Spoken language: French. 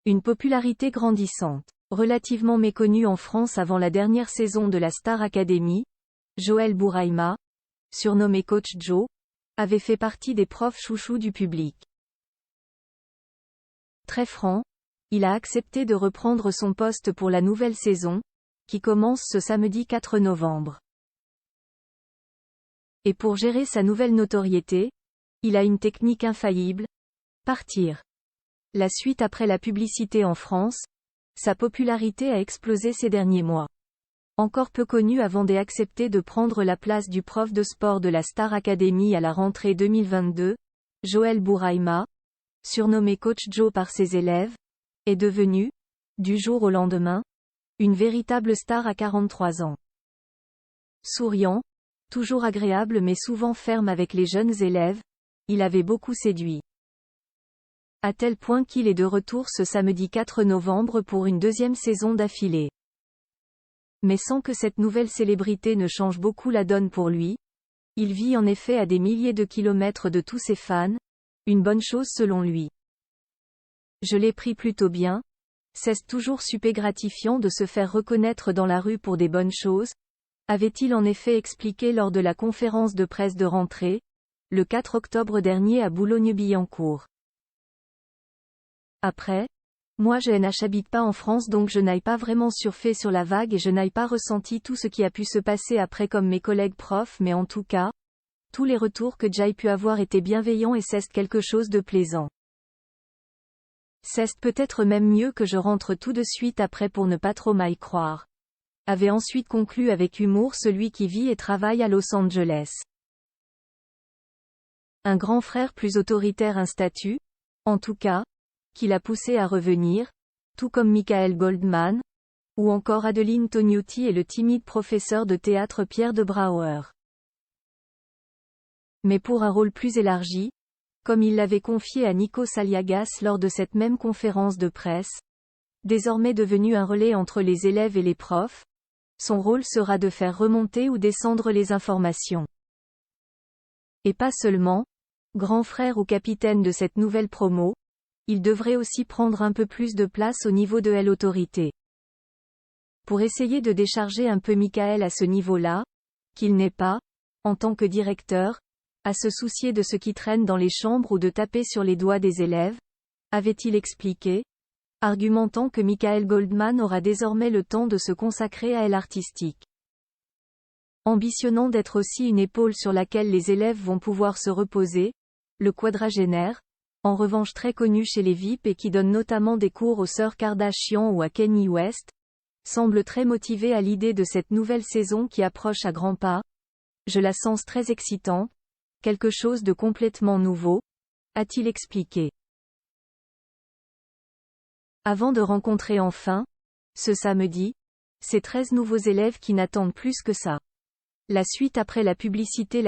Une popularité grandissante. Relativement méconnu en France avant la dernière saison de la Star Academy, Joël Bouraïma, surnommé Coach Joe, avait fait partie des profs chouchous du public. Très franc, il a accepté de reprendre son poste pour la nouvelle saison, qui commence ce samedi 4 novembre. Et pour gérer sa nouvelle notoriété, il a une technique infaillible: partir. La suite après la publicité en France, sa popularité a explosé ces derniers mois. Encore peu connu avant d'accepter de prendre la place du prof de sport de la Star Academy à la rentrée 2022, Joël Bouraïma, surnommé Coach Joe par ses élèves, est devenu, du jour au lendemain, une véritable star à 43 ans. Souriant, toujours agréable mais souvent ferme avec les jeunes élèves, il avait beaucoup séduit. À tel point qu'il est de retour ce samedi 4 novembre pour une deuxième saison d'affilée. Mais sans que cette nouvelle célébrité ne change beaucoup la donne pour lui, il vit en effet à des milliers de kilomètres de tous ses fans, une bonne chose selon lui. Je l'ai pris plutôt bien, c'est toujours super gratifiant de se faire reconnaître dans la rue pour des bonnes choses, avait-il en effet expliqué lors de la conférence de presse de rentrée, le 4 octobre dernier à Boulogne-Billancourt. Après, moi je n'habite pas en France donc je n'ai pas vraiment surfé sur la vague et je n'ai pas ressenti tout ce qui a pu se passer après comme mes collègues profs mais en tout cas, tous les retours que j'ai pu avoir étaient bienveillants et c'est quelque chose de plaisant. C'est peut-être même mieux que je rentre tout de suite après pour ne pas trop m'y croire. Avait ensuite conclu avec humour celui qui vit et travaille à Los Angeles. Un grand frère plus autoritaire un statut, en tout cas, qui l'a poussé à revenir, tout comme Michael Goldman, ou encore Adeline Tognuti et le timide professeur de théâtre Pierre de Brouwer. Mais pour un rôle plus élargi, comme il l'avait confié à Nikos Aliagas lors de cette même conférence de presse, désormais devenu un relais entre les élèves et les profs, son rôle sera de faire remonter ou descendre les informations. Et pas seulement, grand frère ou capitaine de cette nouvelle promo, il devrait aussi prendre un peu plus de place au niveau de l'autorité. Pour essayer de décharger un peu Michael à ce niveau-là, qu'il n'est pas, en tant que directeur, à se soucier de ce qui traîne dans les chambres ou de taper sur les doigts des élèves, avait-il expliqué, argumentant que Michael Goldman aura désormais le temps de se consacrer à l'artistique. Ambitionnant d'être aussi une épaule sur laquelle les élèves vont pouvoir se reposer, le quadragénaire, en revanche très connu chez les VIP et qui donne notamment des cours aux sœurs Kardashian ou à Kanye West, semble très motivé à l'idée de cette nouvelle saison qui approche à grands pas. Je la sens très excitante, quelque chose de complètement nouveau, a-t-il expliqué. Avant de rencontrer enfin, ce samedi, ces 13 nouveaux élèves qui n'attendent plus que ça. La suite après la publicité.